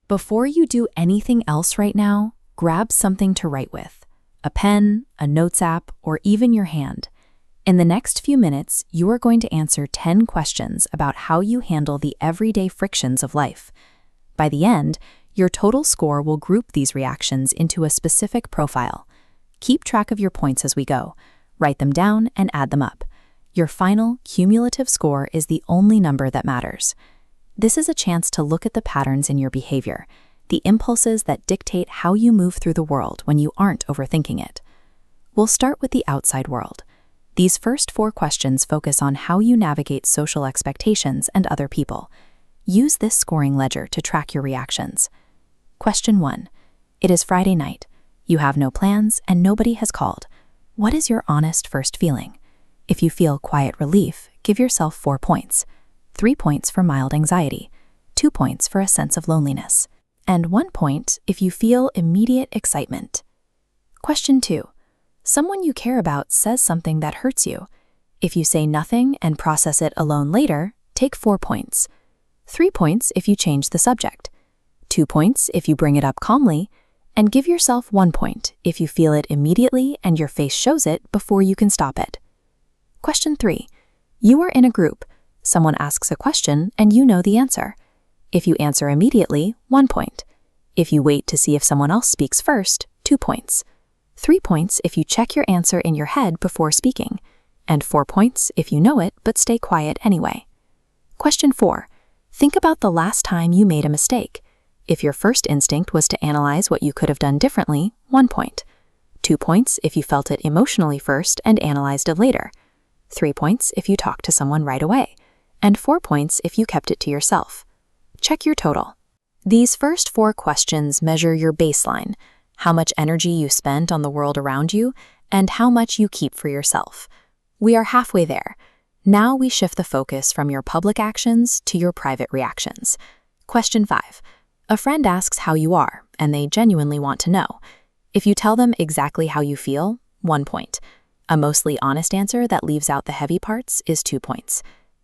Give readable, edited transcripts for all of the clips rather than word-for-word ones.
Before you do anything else right now, grab something to write with. A pen, a notes app, or even your hand. In the next few minutes, you are going to answer 10 questions about how you handle the everyday frictions of life. By the end, your total score will group these reactions into a specific profile. Keep track of your points as we go. Write them down and add them up. Your final, cumulative score is the only number that matters. This is a chance to look at the patterns in your behavior, the impulses that dictate how you move through the world when you aren't overthinking it. We'll start with the outside world. These first 4 questions focus on how you navigate social expectations and other people. Use this scoring ledger to track your reactions. Question 1. It is Friday night. You have no plans and nobody has called. What is your honest first feeling? If you feel quiet relief, give yourself 4 points. 3 points for mild anxiety, 2 points for a sense of loneliness, and 1 point if you feel immediate excitement. Question 2. Someone you care about says something that hurts you. If you say nothing and process it alone later, take 4 points. 3 points if you change the subject. 2 points if you bring it up calmly, and give yourself 1 point if you feel it immediately and your face shows it before you can stop it. Question 3. You are in a group. Someone asks a question and you know the answer. If you answer immediately, 1 point. If you wait to see if someone else speaks first, 2 points. 3 points if you check your answer in your head before speaking, and 4 points if you know it but stay quiet anyway. Question 4. Think about the last time you made a mistake. If your first instinct was to analyze what you could have done differently, 1 point. 2 points if you felt it emotionally first and analyzed it later. 3 points if you talked to someone right away. And 4 points if you kept it to yourself. Check your total. These first 4 questions measure your baseline, how much energy you spent on the world around you, and how much you keep for yourself. We are halfway there. Now we shift the focus from your public actions to your private reactions. Question 5. A friend asks how you are, and they genuinely want to know. If you tell them exactly how you feel, 1 point. A mostly honest answer that leaves out the heavy parts is 2 points.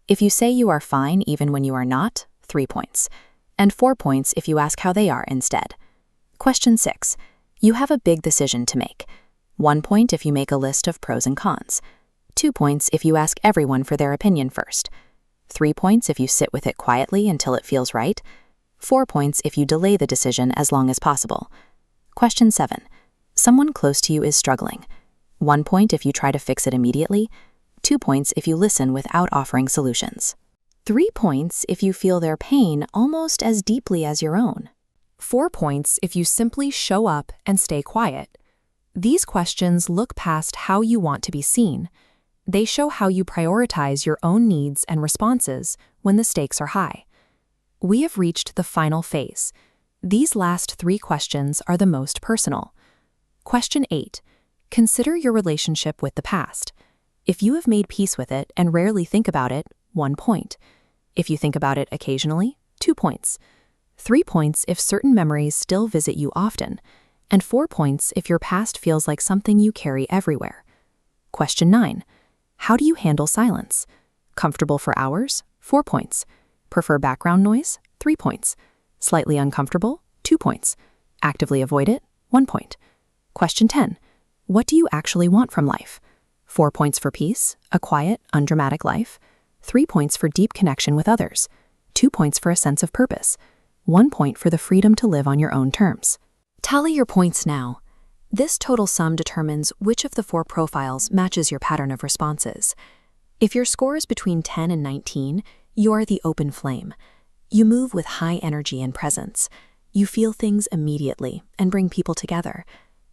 If you say you are fine even when you are not, 3 points. And 4 points if you ask how they are instead. Question 6. You have a big decision to make. 1 point if you make a list of pros and cons. 2 points if you ask everyone for their opinion first. 3 points if you sit with it quietly until it feels right. 4 points if you delay the decision as long as possible. Question 7. Someone close to you is struggling. 1 point if you try to fix it immediately. 2 points if you listen without offering solutions. 3 points if you feel their pain almost as deeply as your own. 4 points if you simply show up and stay quiet. These questions look past how you want to be seen. They show how you prioritize your own needs and responses when the stakes are high. We have reached the final phase. These last 3 questions are the most personal. Question 8. Consider your relationship with the past. If you have made peace with it and rarely think about it, 1 point. If you think about it occasionally, 2 points. 3 points if certain memories still visit you often, and 4 points if your past feels like something you carry everywhere. Question 9. How do you handle silence? Comfortable for hours? 4 points. Prefer background noise? 3 points. Slightly uncomfortable? 2 points. Actively avoid it? 1 point. Question 10. What do you actually want from life? 4 points for peace, a quiet, undramatic life. 3 points for deep connection with others. 2 points for a sense of purpose. 1 point for the freedom to live on your own terms. Tally your points now. This total sum determines which of the 4 profiles matches your pattern of responses. If your score is between 10 and 19, you're the open flame. You move with high energy and presence. You feel things immediately and bring people together.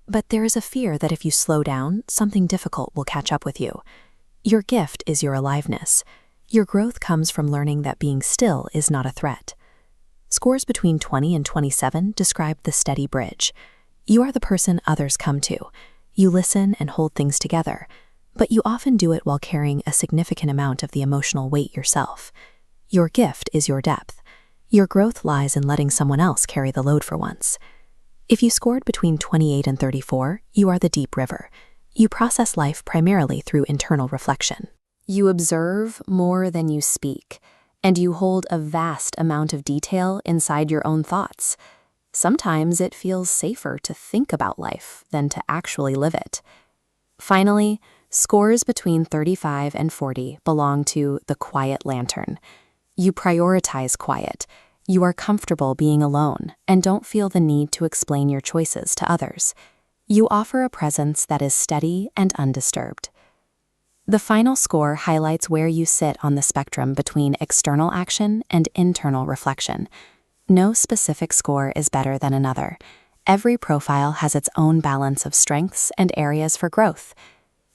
But there is a fear that if you slow down, something difficult will catch up with you. Your gift is your aliveness. Your growth comes from learning that being still is not a threat. Scores between 20 and 27 describe the steady bridge. You are the person others come to. You listen and hold things together, but you often do it while carrying a significant amount of the emotional weight yourself. Your gift is your depth. Your growth lies in letting someone else carry the load for once. If you scored between 28 and 34, you are the deep river. You process life primarily through internal reflection. You observe more than you speak, and you hold a vast amount of detail inside your own thoughts. Sometimes it feels safer to think about life than to actually live it. Finally, scores between 35 and 40 belong to the quiet lantern. You prioritize quiet. You are comfortable being alone and don't feel the need to explain your choices to others. You offer a presence that is steady and undisturbed. The final score highlights where you sit on the spectrum between external action and internal reflection. No specific score is better than another. Every profile has its own balance of strengths and areas for growth.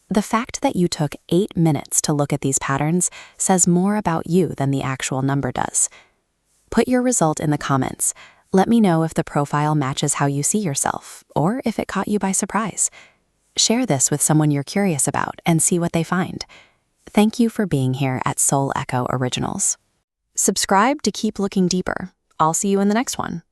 The fact that you took 8 minutes to look at these patterns says more about you than the actual number does. Put your result in the comments. Let me know if the profile matches how you see yourself, or if it caught you by surprise. Share this with someone you're curious about and see what they find. Thank you for being here at Soulecho Originals. Subscribe to keep looking deeper. I'll see you in the next one.